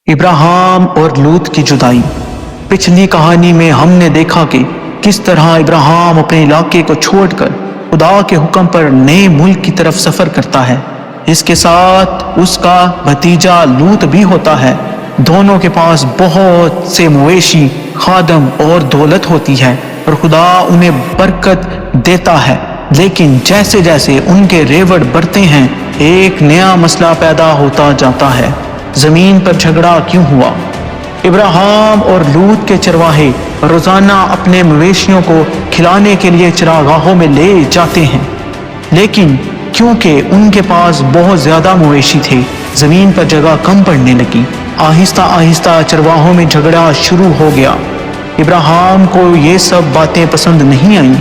ابراہیم اور لوط کی جدائی۔ پچھلی کہانی میں ہم نے دیکھا کہ کس طرح ابراہیم اپنے علاقے کو چھوڑ کر خدا کے حکم پر نئے ملک کی طرف سفر کرتا ہے۔ اس کے ساتھ اس کا بھتیجا لوط بھی ہوتا ہے۔ دونوں کے پاس بہت سے مویشی، خادم اور دولت ہوتی ہے اور خدا انہیں برکت دیتا ہے، لیکن جیسے جیسے ان کے ریوڑ بڑھتے ہیں ایک نیا مسئلہ پیدا ہوتا جاتا ہے۔ زمین پر جھگڑا کیوں ہوا؟ ابراہیم اور لوط کے چرواہے روزانہ اپنے مویشیوں کو کھلانے کے لیے چراگاہوں میں لے جاتے ہیں، لیکن کیونکہ ان کے پاس بہت زیادہ مویشی تھے زمین پر جگہ کم پڑنے لگی۔ آہستہ آہستہ چرواہوں میں جھگڑا شروع ہو گیا۔ ابراہیم کو یہ سب باتیں پسند نہیں آئیں۔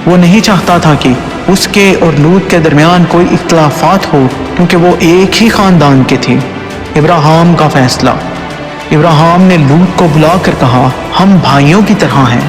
وہ نہیں چاہتا تھا کہ اس کے اور لوط کے درمیان کوئی اختلافات ہو، کیونکہ وہ ایک ہی خاندان کے تھے۔ ابراہیم کا فیصلہ۔ ابراہیم نے لوط کو بلا کر کہا، ہم بھائیوں کی طرح ہیں،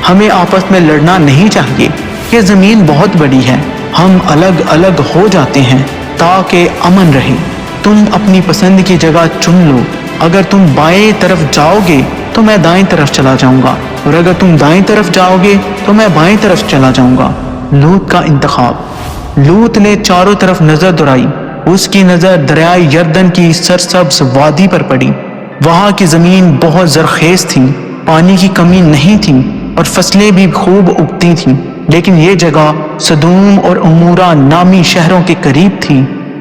ہمیں آپس میں لڑنا نہیں چاہیے، یہ زمین بہت بڑی ہے، ہم الگ الگ ہو جاتے ہیں تاکہ امن رہے۔ تم اپنی پسند کی جگہ چن لو، اگر تم بائیں طرف جاؤ گے تو میں دائیں طرف چلا جاؤں گا، اور اگر تم دائیں طرف جاؤ گے تو میں بائیں طرف چلا جاؤں گا۔ لوط کا انتخاب۔ لوط نے چاروں طرف نظر دوڑائی۔ اس کی نظر دریائے یردن کی سرسبز وادی پر پڑی۔ وہاں کی زمین بہت زرخیز تھی، پانی کی کمی نہیں تھی اور فصلیں بھی خوب اگتی تھیں، لیکن یہ جگہ سدوم اور عمورہ نامی شہروں کے قریب تھی،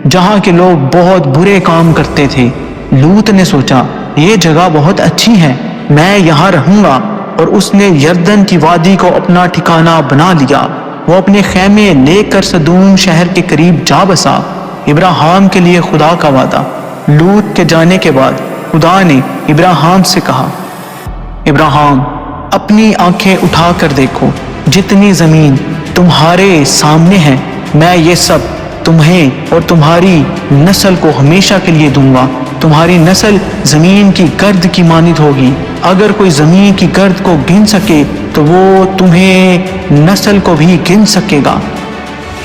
جہاں کے لوگ بہت برے کام کرتے تھے۔ لوط نے سوچا، یہ جگہ بہت اچھی ہے، میں یہاں رہوں گا، اور اس نے یردن کی وادی کو اپنا ٹھکانہ بنا لیا۔ وہ اپنے خیمے لے کر سدوم شہر کے قریب جا بسا۔ ابراہیم کے لیے خدا کا وعدہ۔ لوط کے جانے کے بعد خدا نے ابراہیم سے کہا، ابراہیم، اپنی آنکھیں اٹھا کر دیکھو، جتنی زمین تمہارے سامنے ہے میں یہ سب تمہیں اور تمہاری نسل کو ہمیشہ کے لیے دوں گا۔ تمہاری نسل زمین کی گرد کی مانند ہوگی، اگر کوئی زمین کی گرد کو گن سکے تو وہ تمہیں نسل کو بھی گن سکے گا۔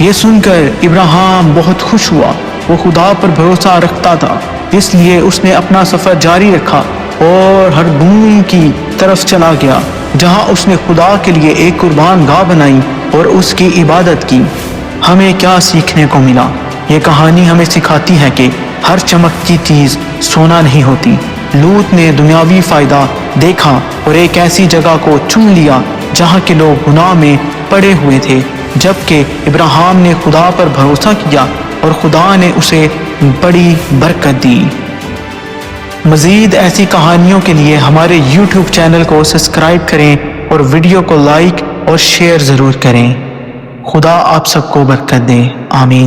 یہ سن کر ابراہیم بہت خوش ہوا۔ وہ خدا پر بھروسہ رکھتا تھا، اس لیے اس نے اپنا سفر جاری رکھا اور ہردوم کی طرف چلا گیا، جہاں اس نے خدا کے لیے ایک قربان گاہ بنائی اور اس کی عبادت کی۔ ہمیں کیا سیکھنے کو ملا؟ یہ کہانی ہمیں سکھاتی ہے کہ ہر چمکتی چیز سونا نہیں ہوتی۔ لوط نے دنیاوی فائدہ دیکھا اور ایک ایسی جگہ کو چن لیا جہاں کے لوگ گناہ میں پڑے ہوئے تھے، جبکہ ابراہیم نے خدا پر بھروسہ کیا اور خدا نے اسے بڑی برکت دی۔ مزید ایسی کہانیوں کے لیے ہمارے YouTube چینل کو سبسکرائب کریں اور ویڈیو کو لائک اور شیئر ضرور کریں۔ خدا آپ سب کو برکت دے، آمین۔